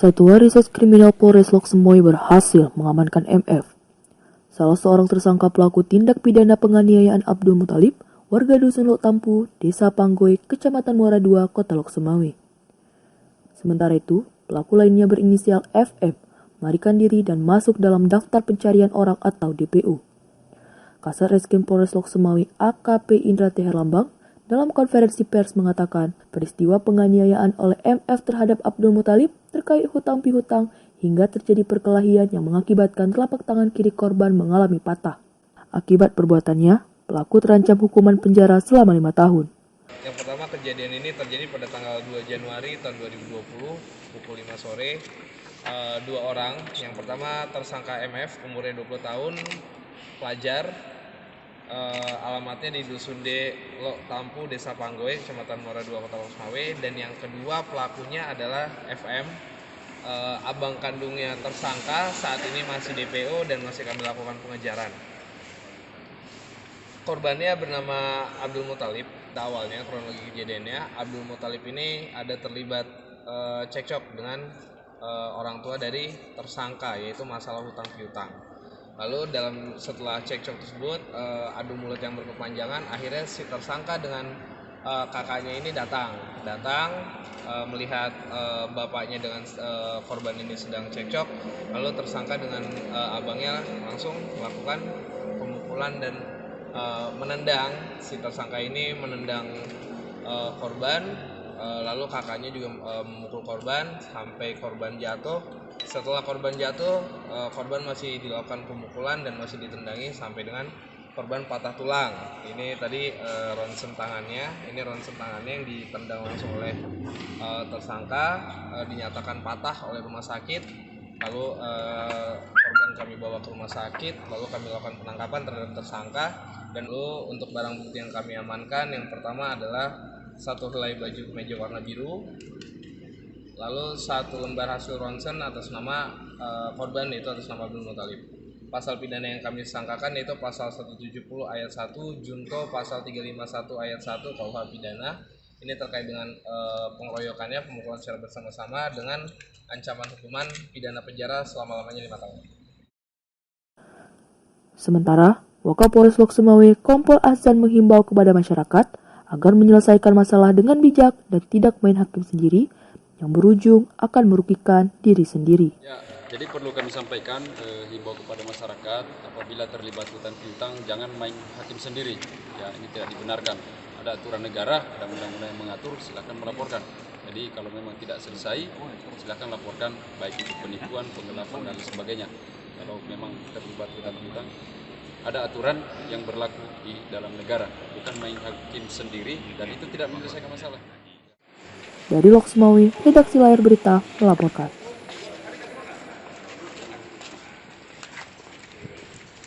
Satuan Reserse Kriminal Polres Loksemawe berhasil mengamankan MF, salah seorang tersangka pelaku tindak pidana penganiayaan Abdul Muthalib, warga Dusun Lok Tampu, Desa Panggoy, Kecamatan Muara II, Kota Loksemawe. Sementara itu, pelaku lainnya berinisial FM, melarikan diri dan masuk dalam daftar pencarian orang atau DPO. Kasat Reskrim Polres Loksemawe AKP Indra T. Herlambang dalam konferensi pers mengatakan peristiwa penganiayaan oleh MF terhadap Abdul Muthalib terkait hutang pihutang hingga terjadi perkelahian yang mengakibatkan telapak tangan kiri korban mengalami patah. Akibat perbuatannya, pelaku terancam hukuman penjara selama 5 tahun. Yang pertama, kejadian ini terjadi pada tanggal 2 Januari tahun 2020 pukul 5 sore. Dua orang, yang pertama tersangka MF umurnya 20 tahun, pelajar, alamatnya di Dusun Lok Tampu, Desa Panggoy, Kecamatan Muara II, Kota Loksemawe. Dan yang kedua pelakunya adalah FM, abang kandungnya tersangka, saat ini masih DPO dan masih kami lakukan pengejaran. Korbannya bernama Abdul Muthalib. Awalnya kronologi kejadiannya, Abdul Muthalib ini ada terlibat cekcok dengan orang tua dari tersangka, yaitu masalah hutang piutang. Lalu setelah cekcok tersebut, adu mulut yang berkepanjangan, akhirnya si tersangka dengan kakaknya ini datang melihat bapaknya dengan korban ini sedang cekcok. Lalu tersangka dengan abangnya langsung melakukan pemukulan dan menendang. Si tersangka ini menendang korban, lalu kakaknya juga memukul korban sampai korban jatuh. Setelah korban jatuh, korban masih dilakukan pemukulan dan masih ditendangi sampai dengan korban patah tulang. Ini tadi ronsen tangannya, yang ditendang langsung oleh tersangka, dinyatakan patah oleh rumah sakit. Lalu korban kami bawa ke rumah sakit, lalu kami lakukan penangkapan terhadap tersangka. Dan lalu untuk barang bukti yang kami amankan, yang pertama adalah satu helai baju kemeja warna biru, lalu satu lembar hasil ronsen atas nama korban, yaitu atas nama Abdul Muthalib. Pasal pidana yang kami sangkakan yaitu pasal 170 ayat 1 junto pasal 351 ayat 1 KUH pidana. Ini terkait dengan pengeroyokannya, pemukulan secara bersama-sama dengan ancaman hukuman pidana penjara selama-lamanya 5 tahun. Sementara, Wakapolres Loksemawe Kompol Ahsan menghimbau kepada masyarakat agar menyelesaikan masalah dengan bijak dan tidak main hakim sendiri yang berujung akan merugikan diri sendiri. Ya, jadi perlu kami sampaikan himbau kepada masyarakat, apabila terlibat hutang piutang jangan main hakim sendiri. Ya, ini tidak dibenarkan. Ada aturan negara, ada undang-undang yang mengatur, silakan melaporkan. Jadi kalau memang tidak selesai, silakan laporkan, baik itu penipuan, penggelapan dan sebagainya. Kalau memang terlibat hutang piutang, ada aturan yang berlaku di dalam negara, bukan main hakim sendiri, dan itu tidak menyelesaikan masalah. Dari Loksemawe, Redaksi Layar Berita melaporkan.